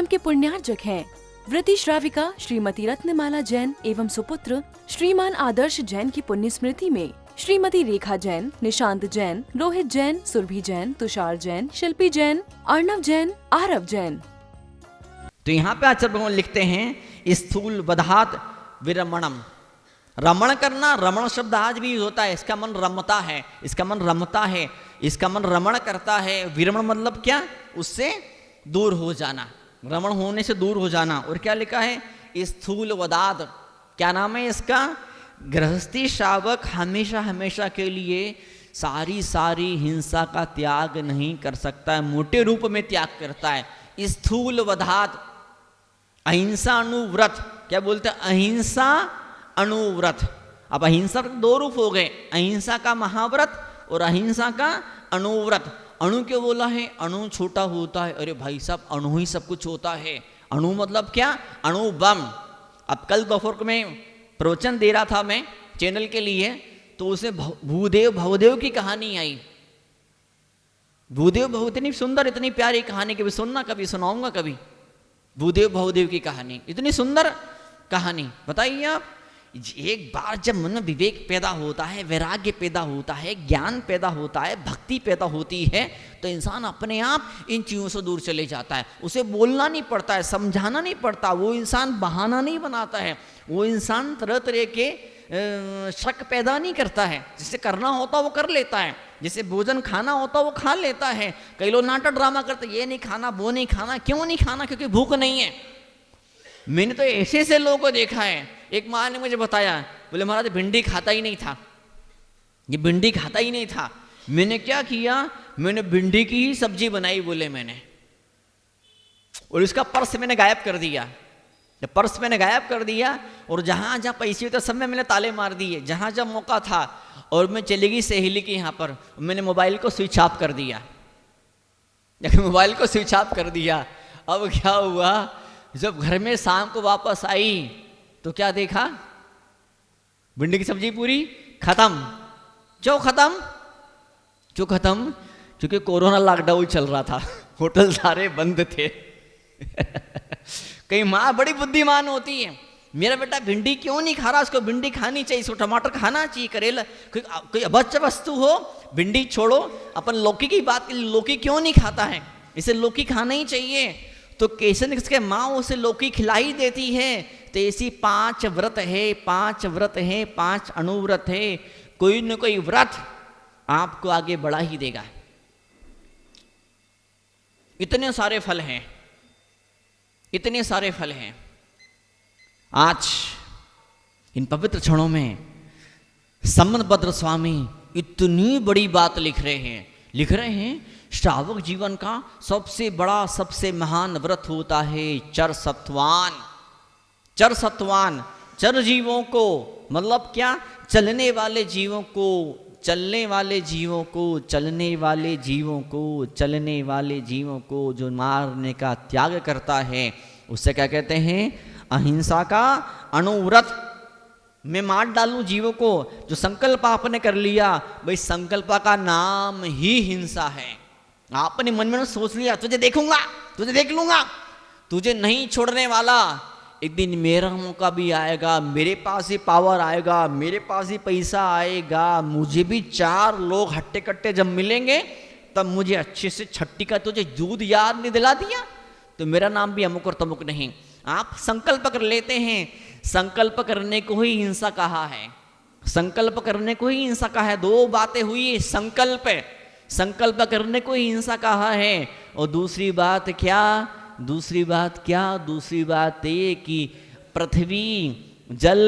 स्वयं के पुण्यार्जक हैं। व्रती श्राविका श्रीमती रत्नमाला जैन एवं सुपुत्र श्रीमान आदर्श जैन की पुण्य स्मृति में श्रीमती रेखा जैन, निशांत जैन, रोहित जैन, सुरभि जैन, तुषार जैन, शिल्पी जैन, अर्णव जैन, आरव जैन। तो यहाँ पे आचार्य भगवान लिखते हैं स्थूल वधात विरमणम। रमण करना, रमण शब्द आज भी होता है। इसका मन रमता है, इसका मन रमता है, इसका मन रमण करता है। विरमण मतलब क्या? उससे दूर हो जाना, रमण होने से दूर हो जाना। और क्या लिखा है? स्थूल वदात। क्या नाम है इसका? गृहस्थी श्रावक हमेशा हमेशा के लिए सारी हिंसा का त्याग नहीं कर सकता है, मोटे रूप में त्याग करता है। स्थूल वधात अहिंसा अनुव्रत। क्या बोलते हैं? अहिंसा अनुव्रत। अब अहिंसा के दो रूप हो गए, अहिंसा का महाव्रत और अहिंसा का अनुव्रत। अणु क्यों बोला है? अणु छोटा होता है। अरे भाई साहब, अणु ही सब कुछ होता है। अणु मतलब क्या? अणु बम। अब कल दोपहर में प्रवचन दे रहा था मैं चैनल के लिए, तो उसे भूदेव भवदेव की कहानी आई। भूदेव भव इतनी सुंदर, इतनी प्यारी कहानी, कभी सुनना, कभी सुनाऊंगा कभी। भूदेव भवदेव की कहानी, इतनी सुंदर कहानी। बताइए आप, एक बार जब मन में विवेक पैदा होता है, वैराग्य पैदा होता है, ज्ञान पैदा होता है, भक्ति पैदा होती है, तो इंसान अपने आप इन चीज़ों से दूर चले जाता है। उसे बोलना नहीं पड़ता है, समझाना नहीं पड़ता। वो इंसान बहाना नहीं बनाता है, वो इंसान तरह तरह के शक पैदा नहीं करता है। जिसे करना होता वो कर लेता है, जिसे भोजन खाना होता वो खा लेता है। कई लोग नाटक ड्रामा करते, ये नहीं खाना, वो नहीं खाना। क्यों नहीं खाना? क्योंकि भूख नहीं है। मैंने तो ऐसे ऐसे लोगों को देखा है। एक माँ ने मुझे बताया, बोले महाराज भिंडी खाता ही नहीं था, ये भिंडी खाता ही नहीं था। मैंने क्या किया? मैंने भिंडी की ही सब्जी बनाई, बोले मैंने, और इसका पर्स मैंने गायब कर दिया। जब पर्स मैंने गायब कर दिया और जहाँ जहाँ पैसे थे सब में मैंने ताले मार दिए, जहाँ जहाँ मौका था। और मैं चली गई सहेली के यहाँ पर, मैंने मोबाइल को स्विच ऑफ कर दिया। मोबाइल को स्विच ऑफ कर दिया। अब क्या हुआ? जब घर में शाम को वापस आई तो क्या देखा? भिंडी की सब्जी पूरी खत्म। क्यों खत्म? क्यों खत्म? क्योंकि कोरोना लॉकडाउन चल रहा था, होटल सारे बंद थे। कई माँ बड़ी बुद्धिमान होती है, मेरा बेटा भिंडी क्यों नहीं खा रहा, उसको भिंडी खानी चाहिए, इसको टमाटर खाना चाहिए, करेला, कोई अभच्य वस्तु हो, भिंडी छोड़ो। अपन लौकी की बात की, लौकी क्यों नहीं खाता है, इसे लौकी खाना ही चाहिए। तो कैसे न किसके माँ उसे लौकी खिलाई देती है। तो ऐसी 5 व्रत है, 5 व्रत है, 5 अनुव्रत है। कोई न कोई व्रत आपको आगे बढ़ा ही देगा। इतने सारे फल हैं, इतने सारे फल हैं। आज इन पवित्र क्षणों में संबंधभद्र स्वामी इतनी बड़ी बात लिख रहे हैं। श्रावक जीवन का सबसे बड़ा, सबसे महान व्रत होता है चरसत्वान। चरसत्वान, चर जीवों को मतलब क्या? चलने वाले जीवों को, चलने वाले जीवों को, चलने वाले जीवों को, चलने वाले जीवों को जो मारने का त्याग करता है, उससे क्या कहते हैं? अहिंसा का अनुव्रत। मैं मार डालूं जीवों को, जो संकल्प आपने कर लिया, भाई संकल्प का नाम ही हिंसा है। आपने मन में सोच लिया, तुझे देखूंगा, तुझे देख लूंगा, तुझे नहीं छोड़ने वाला। एक दिन मेरा मौका भी आएगा, मेरे पास ही पावर आएगा, मेरे पास ही पैसा आएगा, मुझे भी 4 लोग हट्टे कट्टे जब मिलेंगे, तब मुझे अच्छे से छट्टी का तुझे दूध याद नहीं दिला दिया तो मेरा नाम भी अमुक और तमुक नहीं। आप संकल्प कर लेते हैं, संकल्प करने को ही हिंसा कहा है, संकल्प करने को ही हिंसा कहा है। 2 बातें हुई, संकल्प, संकल्प करने को ही हिंसा कहा है। और दूसरी बात क्या? दूसरी बात ये कि पृथ्वी, जल,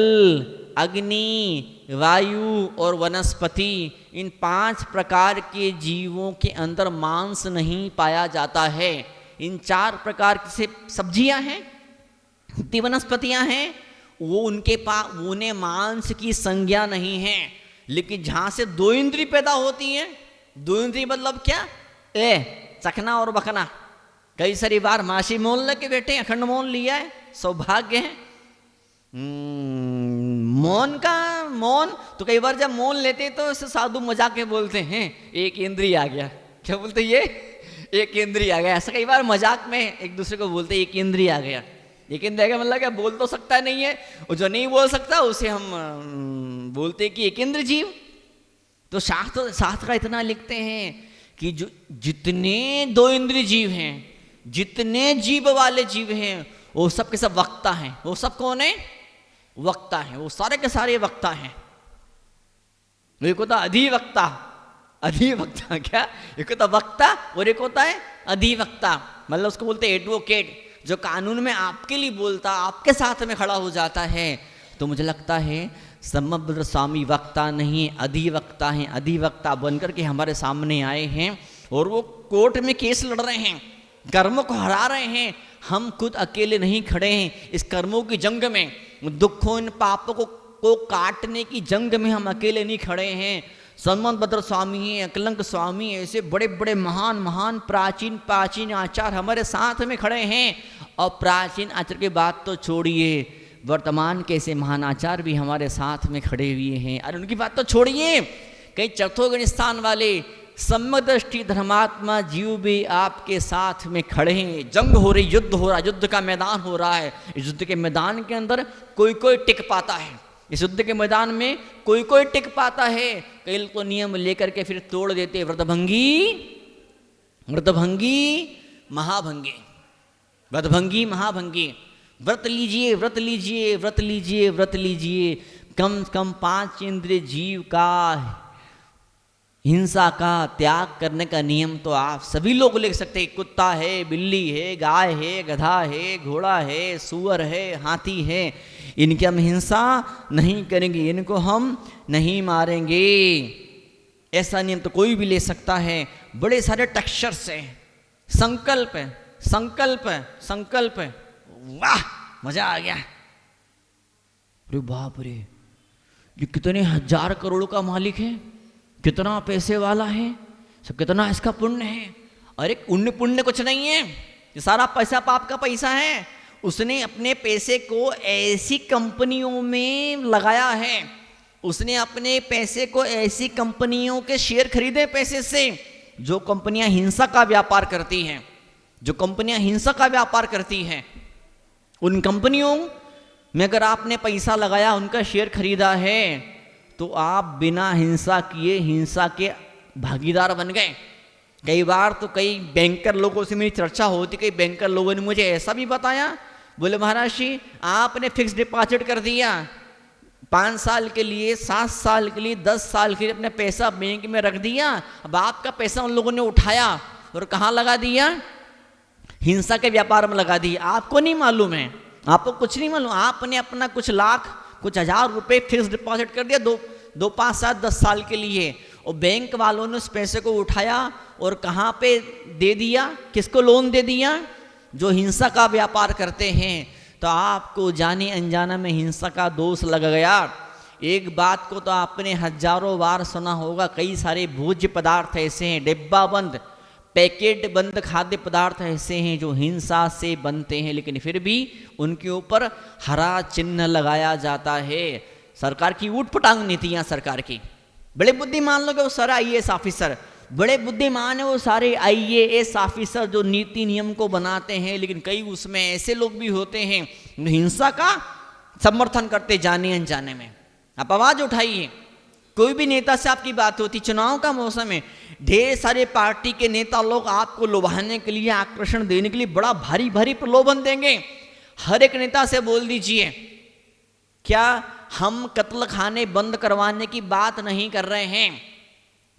अग्नि, वायु और वनस्पति, इन 5 प्रकार के जीवों के अंदर मांस नहीं पाया जाता है। इन 4 प्रकार की से सब्जियां हैं, वनस्पतियां हैं, वो उन्हें मांस की संज्ञा नहीं है। लेकिन जहां से 2 इंद्री पैदा होती हैं, 2 इंद्री मतलब क्या? चखना और बकना। कई सारी बार मासी मोल लगे बेटे, अखंड मोल लिया है, सौभाग्य है। मौन तो कई बार जब मौन लेते तो साधु मजाक के बोलते हैं, 1 इंद्री आ गया। क्या बोलते? ये एक इंद्रिय आ गया। ऐसा कई बार मजाक में एक दूसरे को बोलते एक इंद्रिय आ गया। एक इंद्रिय का मतलब क्या, बोल तो सकता नहीं है, और जो नहीं बोल सकता उसे हम बोलते कि एक इंद्र जीव। तो शास्त्र का इतना लिखते हैं कि जो जितने दो इंद्रिय जीव हैं, जितने जीव वाले जीव हैं, वो सब के सब वक्ता हैं। वो सब कौन है? वक्ता हैं। वो सारे के सारे वक्ता हैं। एक होता अधिवक्ता, अधिवक्ता क्या, एक होता वक्ता और एक होता है अधिवक्ता। मतलब उसको बोलते हैं एडवोकेट, जो कानून में आपके लिए बोलता, आपके साथ में खड़ा हो जाता है। तो मुझे लगता है समभद्र स्वामी वक्ता नहीं, अधिवक्ता हैं। अधिवक्ता बनकर के हमारे सामने आए हैं और वो कोर्ट में केस लड़ रहे हैं, कर्मों को हरा रहे हैं। हम खुद अकेले नहीं खड़े हैं इस कर्मों की जंग में, दुखों इन पापों को काटने की जंग में हम अकेले नहीं खड़े हैं। समभद्र स्वामी हैं, अकलंक स्वामी, ऐसे बड़े बड़े महान महान प्राचीन प्राचीन आचार्य हमारे साथ में खड़े हैं। और प्राचीन आचार्य की बात तो छोड़िए, वर्तमान के ऐसे महान आचार्य भी हमारे साथ में खड़े हुए हैं। और उनकी बात तो छोड़िए, कई चतुर्गुण स्थान वाले सम्यदृष्टि धर्मात्मा जीव भी आपके साथ में खड़े हैं। जंग हो रही, युद्ध हो रहा, युद्ध का मैदान हो रहा है। इस युद्ध के मैदान के अंदर कोई कोई टिक पाता है। इस युद्ध के मैदान में कोई कोई टिक पाता है, कई तो नियम लेकर के फिर तोड़ देते। व्रतभंगी, व्रतभंगी महाभंगी, व्रतभंगी महाभंगी। व्रत लीजिए, व्रत लीजिए, व्रत लीजिए, व्रत लीजिए। कम से कम 5 इंद्रिय जीव का हिंसा का त्याग करने का नियम तो आप सभी लोग लिख सकते हैं। कुत्ता है, बिल्ली है, गाय है, गधा है, घोड़ा है, सूअर है, हाथी है, इनकी हम हिंसा नहीं करेंगे, इनको हम नहीं मारेंगे। ऐसा नियम तो कोई भी ले सकता है। बड़े सारे टेक्सचर्स हैं। संकल्प, संकल्प, संकल्प, वाह मजा आ गया। अरे बाप रे, ये कितने हजार करोड़ों का मालिक है, कितना पैसे वाला है, कितना इसका पुण्य है। अरे पुण्य कुछ नहीं है, ये सारा पैसा पाप का पैसा है। उसने अपने पैसे को ऐसी कंपनियों में लगाया है, उसने अपने पैसे को ऐसी कंपनियों के शेयर खरीदे पैसे से जो कंपनियां हिंसा का व्यापार करती हैं, जो कंपनियां हिंसा का व्यापार करती हैं। उन कंपनियों में अगर आपने पैसा लगाया, उनका शेयर खरीदा है, तो आप बिना हिंसा किए हिंसा के भागीदार बन गए। कई बार तो कई बैंकर लोगों से मेरी चर्चा होती, कई बैंकर लोगों ने मुझे ऐसा भी बताया, बोले महाराज जी आपने फिक्स डिपॉजिट कर दिया 5 साल के लिए, 7 साल के लिए, 10 साल के लिए अपने पैसा बैंक में रख दिया। अब आपका पैसा उन लोगों ने उठाया और कहाँ लगा दिया? हिंसा के व्यापार में लगा दिया। आपको नहीं मालूम है, आपको कुछ नहीं मालूम। आपने अपना कुछ लाख, कुछ हजार रुपए फिक्स डिपॉजिट कर दिया 2, 5, 7, 10 साल के लिए, और बैंक वालों ने उस पैसे को उठाया और कहाँ पे दे दिया? किसको लोन दे दिया? जो हिंसा का व्यापार करते हैं। तो आपको जाने अनजाने में हिंसा का दोष लग गया। एक बात को तो आपने हजारों बार सुना होगा, कई सारे भोज्य पदार्थ ऐसे हैं, डिब्बा बंद, पैकेट बंद खाद्य पदार्थ ऐसे हैं जो हिंसा से बनते हैं, लेकिन फिर भी उनके ऊपर हरा चिन्ह लगाया जाता है। सरकार की ऊटपटांग नीतियां सरकार की। बड़े बुद्धिमान लोग वो सारे IAS ऑफिसर, बड़े बुद्धिमान है वो सारे IAS ऑफिसर जो नीति नियम को बनाते हैं, लेकिन कई उसमें ऐसे लोग भी होते हैं जो हिंसा का समर्थन करते जाने अनजाने में। आप आवाज उठाइए, कोई भी नेता से आपकी बात होती, चुनाव का मौसम है, ढेर सारे पार्टी के नेता लोग आपको लुभाने के लिए, आकर्षण देने के लिए बड़ा भारी भारी प्रलोभन देंगे। हर एक नेता से बोल दीजिए, क्या हम कत्ल खाने बंद करवाने की बात नहीं कर रहे हैं।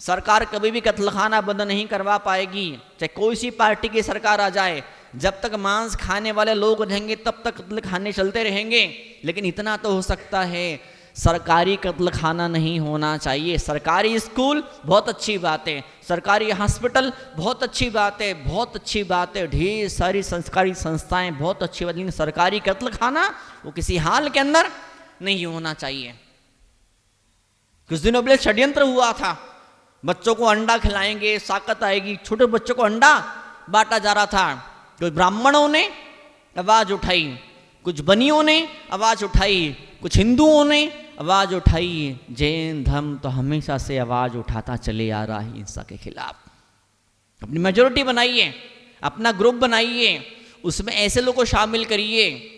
सरकार कभी भी कत्ल खाना बंद नहीं करवा पाएगी, चाहे कोई सी पार्टी की सरकार आ जाए। जब तक मांस खाने वाले लोग रहेंगे तब तक कत्ल खाने चलते रहेंगे। लेकिन इतना तो हो सकता है, सरकारी कत्ल खाना नहीं होना चाहिए। सरकारी स्कूल बहुत अच्छी बात है, सरकारी हॉस्पिटल बहुत अच्छी बात है, बहुत अच्छी बात है, ढेर सारी सरकारी संस्थाएं बहुत अच्छी बात है, लेकिन सरकारी कत्ल खाना वो किसी हाल के अंदर नहीं होना चाहिए। कुछ दिनों पहले षड्यंत्र हुआ था, बच्चों को अंडा खिलाएंगे ताकत आएगी, छोटे बच्चों को अंडा बांटा जा रहा था। कुछ ब्राह्मणों ने आवाज उठाई, कुछ बनियों ने आवाज उठाई, कुछ हिंदुओं ने आवाज उठाई। जैन धर्म तो हमेशा से आवाज उठाता चले आ रहा है हिंसा के खिलाफ। अपनी मेजोरिटी बनाइए, अपना ग्रुप बनाइए, उसमें ऐसे लोगों को शामिल करिए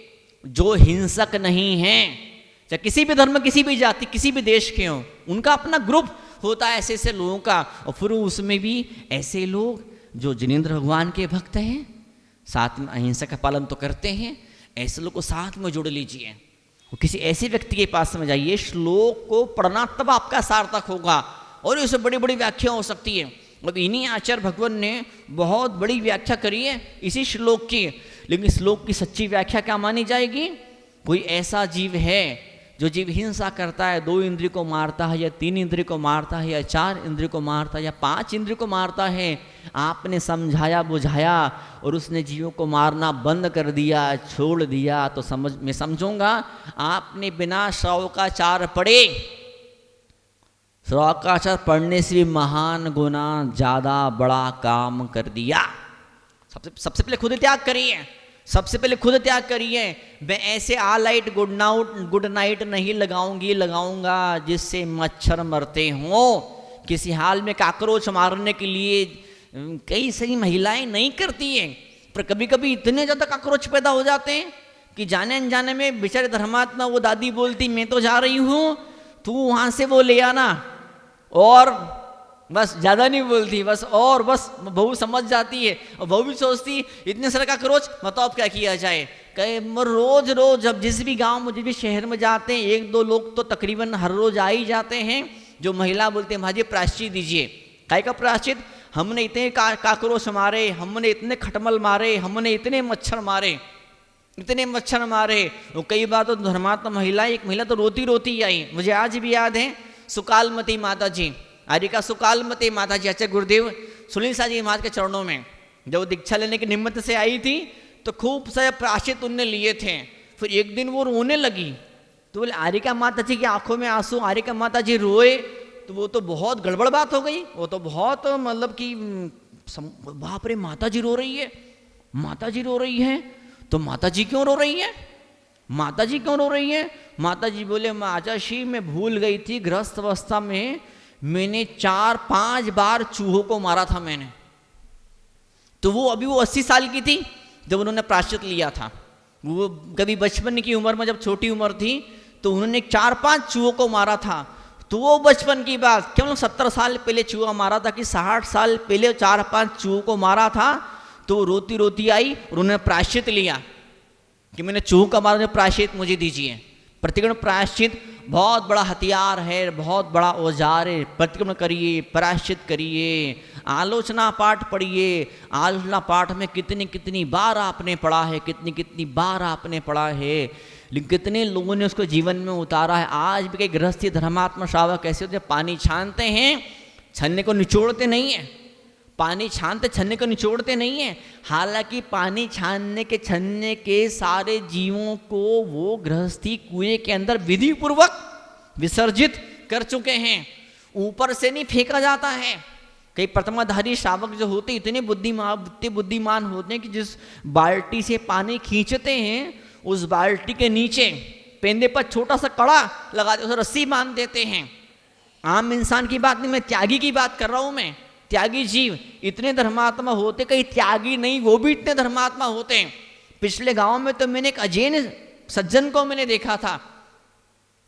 जो हिंसक नहीं हैं, चाहे किसी भी धर्म, किसी भी जाति, किसी भी देश के हों, उनका अपना ग्रुप होता है ऐसे ऐसे लोगों का। और फिर उसमें भी ऐसे लोग जो जिनेंद्र भगवान के भक्त हैं, साथ में अहिंसा का पालन तो करते हैं, ऐसे लोग को साथ में जोड़ लीजिए। वो किसी ऐसे व्यक्ति के पास में जाइए, श्लोक को पढ़ना तब आपका सार्थक होगा, और इससे बड़ी बड़ी व्याख्या हो सकती है। अब इन्हीं आचार्य भगवान ने बहुत बड़ी व्याख्या करी है इसी श्लोक की, लेकिन श्लोक की सच्ची व्याख्या क्या मानी जाएगी? कोई ऐसा जीव है जो जीव हिंसा करता है, 2 इंद्रिय को मारता है, या 3 इंद्रिय को मारता है, या 4 इंद्रिय को मारता है, या 5 इंद्रिय को मारता है, आपने समझाया बुझाया और उसने जीवों को मारना बंद कर दिया, छोड़ दिया, तो मैं समझूंगा आपने बिना श्रवकाचार पढ़े, श्रवकाचार पढ़ने से भी महान गुना ज़्यादा बड़ा काम कर दिया। सबसे पहले खुद त्याग करिए, सबसे पहले खुद त्याग करिए। मैं ऐसे ऑलराइट गुड नाइट नहीं लगाऊंगा जिससे मच्छर मरते हों। किसी हाल में काकरोच मारने के लिए कई सारी महिलाएं नहीं करती हैं, पर कभी कभी इतने ज़्यादा काकरोच पैदा हो जाते हैं कि जाने अनजाने में बेचारे धर्मात्मा वो दादी बोलती मैं तो जा रही हूँ, तू वहाँ से वो ले आना, और बस ज़्यादा नहीं बोलती, बस बहू समझ जाती है, और बहू भी सोचती इतने सारे काकरोच, बताओ अब क्या किया जाए। कहे रोज जब जिस भी गांव में जिस भी शहर में जाते हैं, 1-2 लोग तो तकरीबन हर रोज आ ही जाते हैं जो महिला बोलते हैं भाजी प्रायश्चित दीजिए। काय का प्रायश्चित? हमने इतने काकरोच मारे, हमने इतने खटमल मारे, हमने इतने मच्छर मारे। वो कई बार तो धर्मात्मा महिला, एक महिला तो रोती आई, मुझे आज भी याद है, सुकालमती माता जी, आरिका सुकालमती माता जी आचार्य गुरुदेव सुनील शाह जी महाराज के चरणों में जब दीक्षा लेने की निमित्त से आई थी, तो खूब सारे प्रायश्चित उनने लिए थे। फिर एक दिन वो रोने लगी, तो बोले आरिका माता जी की आंखों में आंसू, आरिका माता जी रोए, तो वो तो बहुत गड़बड़ बात हो गई, वो तो बहुत मतलब कि बाप रे माता जी रो रही है, तो माता जी क्यों रो रही है? माता जी बोले माताजी मैं भूल गई थी, गृहस्थ अवस्था में मैंने 4-5 बार चूहों को मारा था मैंने। तो वो 80 साल की थी जब उन्होंने प्रायश्चित लिया था। वो कभी बचपन की उम्र में जब छोटी उम्र थी तो उन्होंने 4-5 चूहों को मारा था। तो वो बचपन की बात, क्या 70 साल पहले चूहा मारा था कि 60 साल पहले 4-5 चूहों को मारा था। तो रोती आई और उन्होंने प्रायश्चित लिया कि मैंने चूहों का मारा, प्रायश्चित मुझे दीजिए। प्रतिक्रमण प्रायश्चित बहुत बड़ा हथियार है, बहुत बड़ा औजार है। प्रतिक्रमण करिए, प्रायश्चित करिए, आलोचना पाठ पढ़िए। आलोचना पाठ में कितनी बार आपने पढ़ा है, कितनी बार आपने पढ़ा है, लेकिन कितने लोगों ने उसको जीवन में उतारा है। आज भी कई गृहस्थी धर्मात्मा श्रावक ऐसे होते हैं, पानी छानते हैं, छन्ने को निचोड़ते नहीं है। पानी छानते छन्ने को निचोड़ते नहीं है। हालांकि पानी छानने के छन्ने के सारे जीवों को वो गृहस्थी कुएं के अंदर विधि पूर्वक विसर्जित कर चुके हैं, ऊपर से नहीं फेंका जाता है। कई प्रथमाधारी श्रावक जो होते इतने बुद्धिमान होते हैं कि जिस बाल्टी से पानी खींचते हैं उस बाल्टी के नीचे पेंदे पर छोटा सा कड़ा लगा देते, उसे रस्सी बांध देते हैं। आम इंसान की बात नहीं, मैं त्यागी की बात कर रहा हूं। मैं त्यागी जीव इतने धर्मात्मा होते, कहीं त्यागी नहीं वो भी इतने धर्मात्मा होते हैं। पिछले गांव में तो मैंने एक अजैन सज्जन को मैंने देखा था,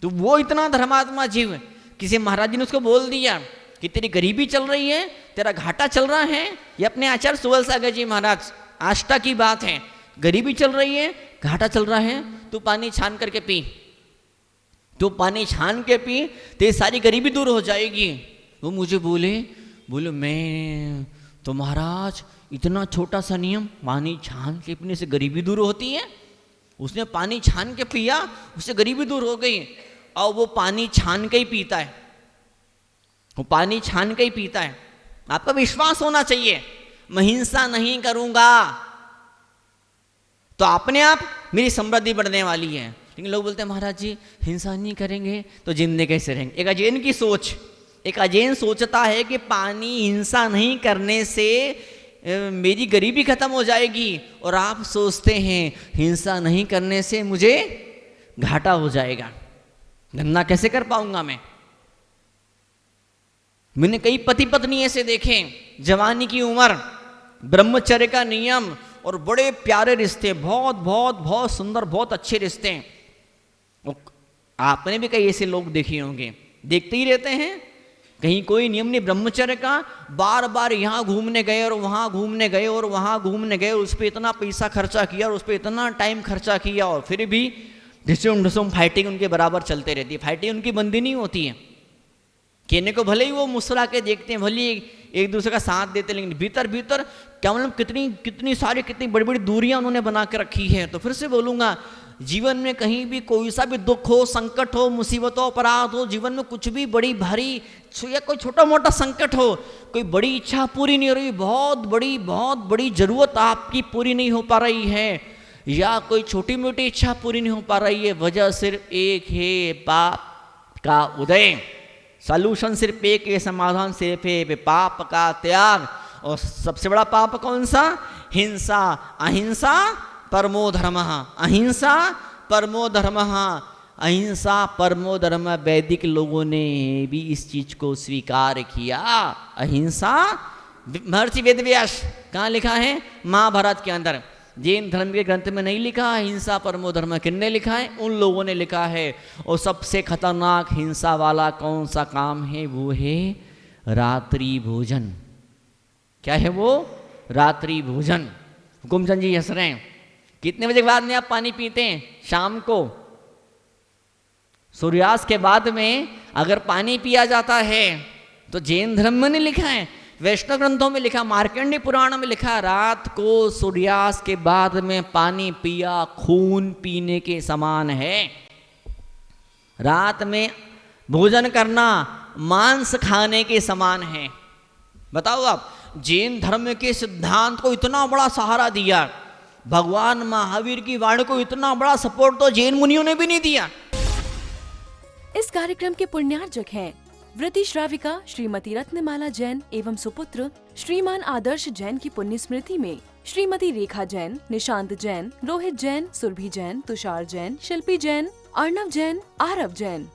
तो वो इतना धर्मात्मा जीव, किसी महाराज जी ने उसको बोल दिया कि तेरी गरीबी चल रही है, तेरा घाटा चल रहा है। ये अपने आचार्य सुवल सागर जी महाराज आष्टा की बात है, गरीबी चल रही है, घाटा चल रहा है, तू पानी छान करके पी, तू पानी छान के पी, तेरी सारी गरीबी दूर हो जाएगी। वो मुझे बोले मैं तो महाराज इतना छोटा सा नियम, पानी छान के पीने से गरीबी दूर होती है। उसने पानी छान के पिया, उससे गरीबी दूर हो गई। और वो पानी छान के ही पीता है, वो पानी छान के ही पीता है। आपका विश्वास होना चाहिए, मैं हिंसा नहीं करूंगा तो अपने आप मेरी समृद्धि बढ़ने वाली है। लेकिन लोग बोलते हैं महाराज जी हिंसा नहीं करेंगे तो जिंदगी कैसे रहेंगे। एक अजैन की सोच, एक अजैन सोचता है कि पानी हिंसा नहीं करने से मेरी गरीबी खत्म हो जाएगी, और आप सोचते हैं हिंसा नहीं करने से मुझे घाटा हो जाएगा, धंधा कैसे कर पाऊंगा मैं। मैंने कई पति पत्नी ऐसे देखे, जवानी की उम्र, ब्रह्मचर्य का नियम और बड़े प्यारे रिश्ते, बहुत बहुत बहुत सुंदर, बहुत अच्छे रिश्ते। आपने भी कई ऐसे लोग देखे होंगे, देखते ही रहते हैं, कहीं कोई नियम नहीं ब्रह्मचर्य का, बार बार यहाँ घूमने गए और वहाँ घूमने गए और वहाँ घूमने गए, उस पर इतना पैसा खर्चा किया और उस पर इतना टाइम खर्चा किया, और फिर भी ढिसुम फाइटिंग उनके बराबर चलते रहती है। फाइटिंग उनकी बंदी नहीं होती है। कहने को भले ही वो मुस्कुरा के देखते हैं, भले ही एक दूसरे का साथ देते, लेकिन भीतर भीतर क्या मतलब कितनी बड़ी बड़ी दूरियां उन्होंने बना के रखी है। तो फिर से बोलूंगा, जीवन में कहीं भी कोई सा भी दुख हो, संकट हो, मुसीबत हो, अपराध हो, जीवन में कुछ भी बड़ी भारी या कोई छोटा मोटा संकट हो, कोई बड़ी इच्छा पूरी नहीं हो रही, बहुत बड़ी जरूरत आपकी पूरी नहीं हो पा रही है, या कोई छोटी मोटी इच्छा पूरी नहीं हो पा रही है, वजह सिर्फ एक है, पाप का उदय। सॉल्यूशन सिर्फ एक है, समाधान सिर्फ है, पाप का त्याग। और सबसे बड़ा पाप कौन सा? हिंसा। अहिंसा परमो धर्मः, अहिंसा परमो धर्मः, अहिंसा परमो धर्म। वैदिक लोगों ने भी इस चीज को स्वीकार किया। अहिंसा, महर्षि वेदव्यास कहाँ लिखा है? महाभारत के अंदर। जैन धर्म के ग्रंथ में नहीं लिखा हिंसा परमो धर्म, किसने लिखा है? उन लोगों ने लिखा है। और सबसे खतरनाक हिंसा वाला कौन सा काम है? वो है रात्रि भोजन। क्या है वो? रात्रि भोजन। हुकुमचंद जी हंस रहे हैं। कितने बजे के बाद में आप पानी पीते हैं? शाम को। सूर्यास्त के बाद में अगर पानी पिया जाता है तो जैन धर्म में नहीं लिखा है, वैष्णव ग्रंथों में लिखा, मार्कंडेय पुराण में लिखा, रात को सूर्यास्त के बाद में पानी पिया खून पीने के समान है। रात में भोजन करना मांस खाने के समान है। बताओ आप, जैन धर्म के सिद्धांत को इतना बड़ा सहारा दिया, भगवान महावीर की वाणी को इतना बड़ा सपोर्ट तो जैन मुनियों ने भी नहीं दिया। इस कार्यक्रम के पुण्यार्जक हैं व्रती श्राविका श्रीमती रत्नमाला जैन एवं सुपुत्र श्रीमान आदर्श जैन की पुण्य स्मृति में श्रीमती रेखा जैन, निशांत जैन, रोहित जैन, सुरभि जैन, तुषार जैन, शिल्पी जैन, अर्णव जैन, आरव जैन।